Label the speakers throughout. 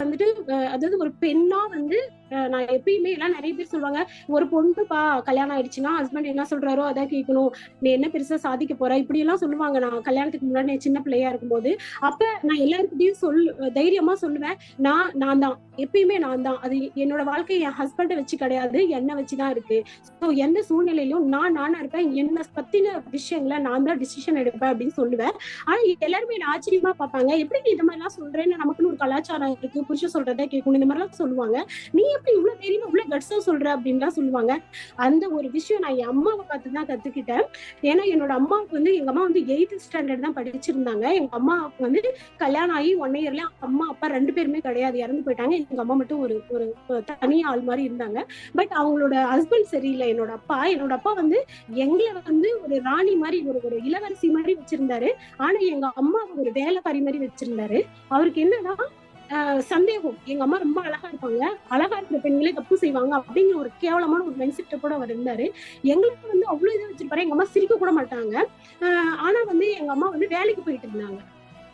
Speaker 1: வந்துட்டு அதாவது ஒரு பெண்ணா வந்து நான் எப்பயுமே எல்லாம் நிறைய பேர் சொல்லுவாங்க, ஒரு பொண்ணுப்பா கல்யாணம் ஆயிடுச்சுன்னா ஹஸ்பண்ட் என்ன சொல்றாரோ அதான் கேட்கணும், நீ என்ன பெருசா சாதிக்க போற, இப்படி எல்லாம் சொல்லுவாங்க. நான் கல்யாணத்துக்கு முன்னாடி நான் சின்ன பிள்ளையா இருக்கும்போது அப்ப நான் எல்லாருக்கிட்டையும் தைரியமா சொல்லுவேன், நான் தான் எப்பயுமே நான் தான். அது என்னோட வாழ்க்கை என் ஹஸ்பண்டை வச்சு கிடையாது, என்னை வச்சுதான் இருக்கு. ஸோ எந்த சூழ்நிலையிலும் நானா இருப்பேன், என்னை பத்தின விஷயங்களை நான் தான் டிசிஷன் எடுப்பேன் அப்படின்னு சொல்லுவேன். ஆனா எல்லாருமே என்ன ஆச்சரியமா பார்ப்பாங்க, எப்படி நீ இந்த மாதிரி எல்லாம் சொல்றேன்னு, நமக்குன்னு ஒரு கலாச்சாரம் இருக்கு, புருஷன் சொல்றதை கேட்கணும், இந்த மாதிரி எல்லாம் சொல்லுவாங்க, நீ எப்படி இவ்வளவு தைரியமா இவ்வளவு கட்ஸா சொல்ற அப்படின்லாம் சொல்லுவாங்க. அந்த ஒரு விஷயம் நான் என் அம்மாவை பார்த்துதான் கத்துக்கிட்டேன். ஏன்னா என்னோட அம்மாவுக்கு வந்து எங்க அம்மா வந்து 8th ஸ்டாண்டர்ட் தான் படிச்சிருந்தாங்க. எங்க அம்மாவுக்கு வந்து கல்யாணம் ஆகி 1 இயர்ல அம்மா அப்பா 2 பேருமே கிடையாது, இறந்து போயிட்டாங்க. எங்க அம்மா மட்டும் ஒரு ஒரு தனி ஆள் மாதிரி இருந்தாங்க. பட் அவங்களோட ஹஸ்பண்ட் சரியில்லை. என்னோட அப்பா வந்து எங்களை வந்து ஒரு ராணி மாதிரி, ஒரு இளவரசி மாதிரி வச்சிருந்தாரு. ஆனா எங்க அம்மா ஒரு வேலைக்காரி மாதிரி வச்சிருந்தாரு. அவருக்கு என்னன்னா சந்தேகம், எங்க அம்மா ரொம்ப அழகா இருப்பாங்க, அழகா இருக்கிற பெண்களே தப்பு செய்வாங்க அப்படிங்கிற ஒரு கேவலமான ஒரு மைண்ட் செட் கூட அவர் இருந்தாரு. எங்களுக்கு வந்து அவ்வளவு இதை வச்சிருப்பாரு. எங்க அம்மா சிரிக்க கூட மாட்டாங்க. ஆனா வந்து எங்க அம்மா வந்து வேலைக்கு போயிட்டு இருந்தாங்க.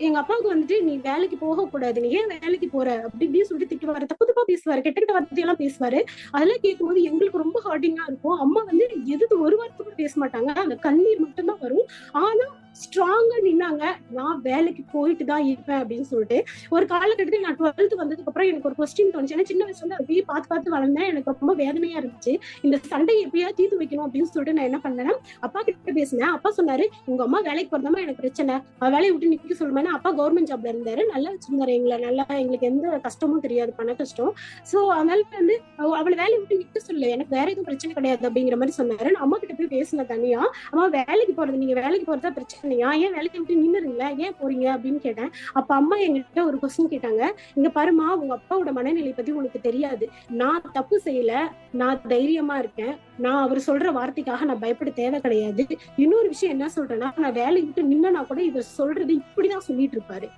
Speaker 1: எங்க அப்பாவுக்கு வந்துட்டு நீ வேலைக்கு போக கூடாது, நீ ஏன் வேலைக்கு போற அப்படி இப்படின்னு சொல்லிட்டு திட்டுவாரு, தப்பு தப்பா பேசுவாரு, கெட்ட கெட்ட வார்த்தையெல்லாம் பேசுவாரு. அதெல்லாம் கேட்கும்போது எங்களுக்கு ரொம்ப ஹார்டிங்கா இருக்கும். அம்மா வந்து எதிர்த்து ஒரு வார்த்தை கூட பேச மாட்டாங்க, அந்த கண்ணீர் மட்டும்தான் வரும். ஆனா ஸ்ட்ராங்கா நின்னாங்க, நான் வேலைக்கு போயிட்டு தான் இருப்பேன் அப்படின்னு சொல்லிட்டு. ஒரு காலகட்டத்தில் நான் 12th வந்ததுக்கு அப்புறம் எனக்கு ஒரு கொஸ்டின் தோணுச்சு. ஏன்னா சின்ன வயசுல இருந்து அப்படியே பார்த்து வளர்ந்தேன். எனக்கு ரொம்ப வேதனையா இருந்துச்சு. இந்த சண்டையை எப்படியா தீர்த்து வைக்கணும் அப்படின்னு சொல்லிட்டு நான் என்ன பண்ணேன், அப்பா கிட்ட பேசினேன். அப்பா சொன்னாரு, உங்க அம்மா வேலைக்கு போறதாமா எனக்கு பிரச்சனை, வேலையை விட்டு நிக்க சொல்லுவேன். அப்பா கவர்மெண்ட் ஜாப்ல இருந்தாரு, நல்லா வச்சிருந்தாரு எங்களை, நல்லா எங்களுக்கு எந்த கஷ்டமும் தெரியாது, பண கஷ்டம். சோ அதனால வந்து அவளை வேலையை விட்டு நிக்க சொல்லு, எனக்கு வேற எதுவும் பிரச்சனை கிடையாது அப்படிங்கிற மாதிரி சொன்னாரு. நான் அம்மா கிட்ட போய் பேசின தனியா, அம்மா வேலைக்கு போறது, நீங்க வேலைக்கு போறதா பிரச்சனையா, ஏன் வேலைக்கு விட்டு நின்னுறீங்களா, ஏன் போறீங்க அப்படின்னு கேட்டேன். அப்ப அம்மா எங்கிட்ட ஒரு கொஸ்டின் கேட்டாங்க, இங்க பாருமா, உங்க அப்பாவோட மனநிலை பத்தி உனக்கு தெரியாது, நான் தப்பு செய்யல, நான் தைரியமா இருக்கேன், நான் அவர் சொல்ற வார்த்தைக்காக நான் பயப்பட தேவை கிடையாது. இன்னொரு விஷயம் என்ன சொல்றேன்னா, நான் வேலையை விட்டு நின்னா கூட இவர் சொல்றது இப்படிதான் சொல்லிட்டு இருப்பாரு.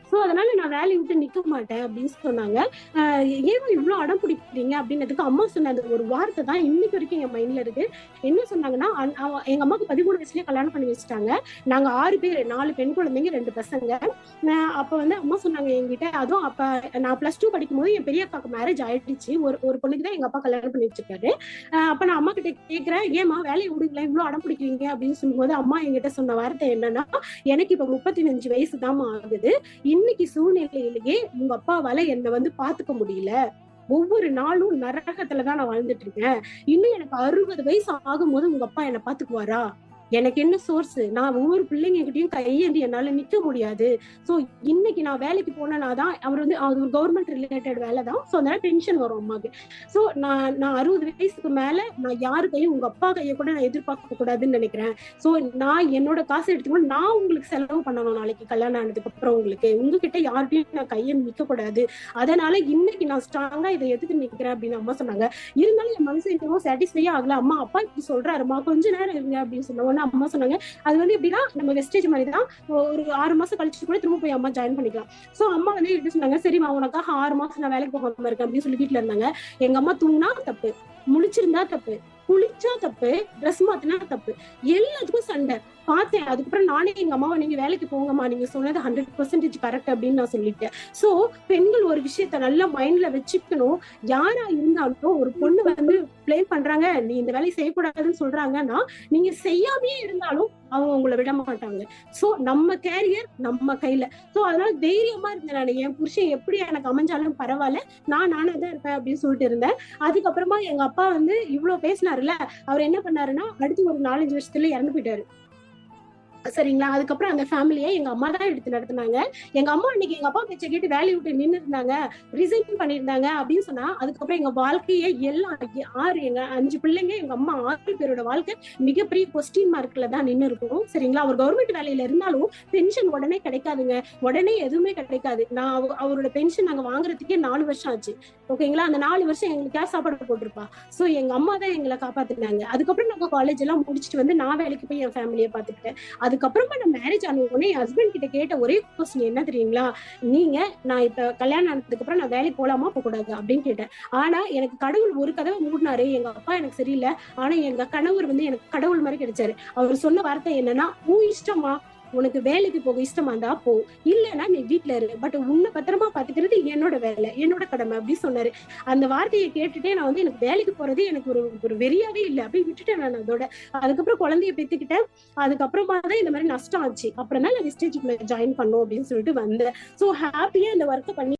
Speaker 1: சோ அதனால நான் வேலையை விட்டு நிக்க மாட்டேன் அப்படின்னு சொன்னாங்க. ஏன் இவ்வளவு அடம் பிடிக்கிறீங்க அப்படின்னதுக்கு அம்மா சொன்ன அந்த ஒரு வார்த்தை தான் இன்னைக்கு வரைக்கும் என் மைண்ட்ல இருக்கு. என்ன சொன்னாங்கன்னா, எங்க அம்மாவுக்கு 13 வயசுலயே கல்யாணம் பண்ணி வச்சுட்டாங்க. நாங்க 6 பேர், 4 பெண் குழந்தைங்க, 2 பசங்க. அப்ப வந்து அம்மா சொன்னாங்க என்கிட்ட, அதுவும் அப்ப நான் +2 படிக்கும் போது என் பெரிய அக்காக்கு மேரேஜ் ஆயிடுச்சு. ஒரு பொண்ணுக்கு தான் எங்க அப்பா கல்யாணம் பண்ணி வச்சிருக்காரு. அப்ப நான் அம்மா கிட்ட கேட்கிறேன், ஏமா வேலையை விடுங்களா, இவ்வளவு அடம் பிடிக்கிறீங்க அப்படின்னு சொல்லும்போது அம்மா என்கிட்ட சொன்ன வார்த்தை என்னன்னா, எனக்கு இப்ப 35 வயசு தான் ஆகுது, இன்னைக்கு சூழ்நிலையிலேயே உங்க அப்பாவால என்னை வந்து பாத்துக்க முடியல, ஒவ்வொரு நாளும் நரகத்துலதான் நான் வாழ்ந்துட்டு இருக்கேன், இன்னும் எனக்கு 60 வயசு ஆகும்போது உங்க அப்பா என்னை பாத்துக்குவாரா, எனக்கு என்ன சோர்ஸ், நான் ஒவ்வொரு பிள்ளைங்க கிட்டயும் கையேந்தி என்னால நிக்க முடியாது. சோ இன்னைக்கு நான் வேலைக்கு போனேனாதான், அவர் வந்து அது ஒரு கவர்மெண்ட் ரிலேட்டட் வேலை தான், சோ அதனால டென்ஷன் வரும் அம்மாக்கு. சோ நான் 60 வயசுக்கு மேல நான் யாரு கையும், உங்க அப்பா கையை கூட நான் எதிர்பார்க்க கூடாதுன்னு நினைக்கிறேன். சோ நான் என்னோட காசு எடுத்துக்கணும், நான் உங்களுக்கு செலவு பண்ணணும், நாளைக்கு கல்யாணம் ஆனதுக்கு அப்புறம் உங்ககிட்ட யார்கிட்டயும் நான் கையை நிக்க கூடாது, அதனால இன்னைக்கு நான் ஸ்ட்ராங்கா இதை எதுக்கு நிக்கிறேன் அப்படின்னு அம்மா சொன்னாங்க. இருந்தாலும் என் மனசு இன்னும் சாட்டிஸ்ஃபை ஆகல. அம்மா அப்பா இப்படி சொல்றாருமா, கொஞ்ச நேரம் இருங்க அப்படின்னு சொன்னாங்க. அம்மா சொன்னாங்க, அது வந்து எப்படின்னா நம்ம வெஸ்டேஜ் மாதிரி தான், ஒரு 6 மாசம் கழிச்சு கூட திரும்ப போய் அம்மா ஜாயின் பண்ணிக்கலாம். சோ அம்மா வந்து எப்படி சொன்னாங்க, சரிம்மா உனக்காக 6 மாசம் நான் வேலைக்கு போகாம இருக்கேன் அப்படின்னு சொல்லி வீட்டுல இருந்தாங்க. எங்க அம்மா தூங்கினா தப்பு, முழிச்சிருந்தா தப்பு, குளிச்சா தப்பு, ட்ரெஸ் மாத்தினா தப்பு, எல்லாத்துக்கும் சண்டை பார்த்தேன். அதுக்கப்புறம் நானே எங்க அம்மாவை, நீங்க வேலைக்கு போங்கம்மா, நீங்க சொன்னது 100% கரெக்ட் அப்படின்னு நான் சொல்லிட்டேன். சோ பெண்கள் ஒரு விஷயத்த நல்லா மைண்ட்ல வச்சுக்கணும். யாரா இருந்தாலும் ஒரு பொண்ணு வந்து பிளேம் பண்றாங்க, நீ இந்த வேலையை செய்யக்கூடாதுன்னு சொல்றாங்கன்னா, நீங்க செய்யாமே இருந்தாலும் அவங்க உங்களை விட மாட்டாங்க. சோ நம்ம கேரியர் நம்ம கையில. சோ அதனால தைரியமா இருந்தேன் நான், என் புருஷன் எப்படி எனக்கு அமைஞ்சாலும் பரவாயில்ல, நானே தான் இருப்பேன் அப்படின்னு சொல்லிட்டு இருந்தேன். அதுக்கப்புறமா எங்க அப்பா வந்து இவ்வளவு பேசினாருல, அவர் என்ன பண்ணாருன்னா, அடுத்து ஒரு 4-5 வருஷத்துல இறந்து போயிட்டாரு. சரிங்களா. அதுக்கப்புறம் அந்த ஃபேமிலியை எங்க அம்மா தான் எடுத்து நடத்தினாங்க. எங்க அம்மா அன்னைக்கு எங்க அப்பா பேச்சை கேட்டு வேலையை விட்டு நின்று இருந்தாங்க, ரிசைன் பண்ணியிருந்தாங்க அப்படின்னு சொன்னா, அதுக்கப்புறம் எங்க வாழ்க்கையை எல்லாம் 5 பிள்ளைங்க, எங்க அம்மா 6 பேரோட வாழ்க்கை மிகப்பெரிய கொஸ்டின் மார்க்ல தான் நின்று இருக்கும். சரிங்களா. அவர் கவர்மெண்ட் வேலையில இருந்தாலும் பென்ஷன் உடனே கிடைக்காதுங்க, உடனே எதுவுமே கிடைக்காது. நான் அவரோட பென்ஷன் நாங்க வாங்குறதுக்கே 4 வருஷம் ஆச்சு. ஓகேங்களா. அந்த 4 வருஷம் எங்களுக்கு கேஸ் சாப்பாடு போட்டிருப்பா. சோ எங்க அம்மா தான் எங்களை காப்பாத்தினாங்க. அதுக்கப்புறம் நாங்க காலேஜ் எல்லாம் முடிச்சுட்டு வந்து நான் வேலைக்கு போய் என் ஃபேமிலியை பாத்துக்கிட்டேன். அதுக்கப்புறமா நான் மேரேஜ் ஆன உடனே என் ஹஸ்பண்ட் கிட்ட கேட்ட ஒரே கொஸ்டின் என்ன தெரியுங்களா, நான் இப்ப கல்யாணம் ஆனதுக்கு அப்புறம் நான் வேலைக்கு போலாமா போக கூடாது அப்படின்னு கேட்டேன். ஆனா எனக்கு கடவுள் ஒரு கதவை மூடினாரு. எங்க அப்பா எனக்கு சரியில்லை, ஆனா எங்க கணவர் வந்து எனக்கு கடவுள் மாதிரி கிடைச்சாரு. அவர் சொன்ன வார்த்தை என்னன்னா, உன் இஷ்டமா, உனக்கு வேலைக்கு போக இஷ்டமா இருந்தா போ, இல்லன்னா நீ வீட்டுல இரு, பட் உன்னை பத்திரமா பாத்துக்கிறது என்னோட வேலை, என்னோட கடமை அப்படி சொன்னாரு. அந்த வார்த்தையை கேட்டுட்டே நான் வந்து எனக்கு வேலைக்கு போறது எனக்கு ஒரு வெறியாவே இல்லை, அப்படியே விட்டுட்டேன் நான் அதோட. அதுக்கப்புறம் குழந்தைய பெத்துக்கிட்டேன். அதுக்கப்புறமா தான் இந்த மாதிரி நஷ்டம் ஆச்சு. அப்புறம் தான் நான் விஸ்டேஜுக்குள்ள ஜாயின் பண்ணும் அப்படின்னு சொல்லிட்டு வந்தேன். சோ ஹாப்பியா இந்த ஒர்க்கை பண்ணி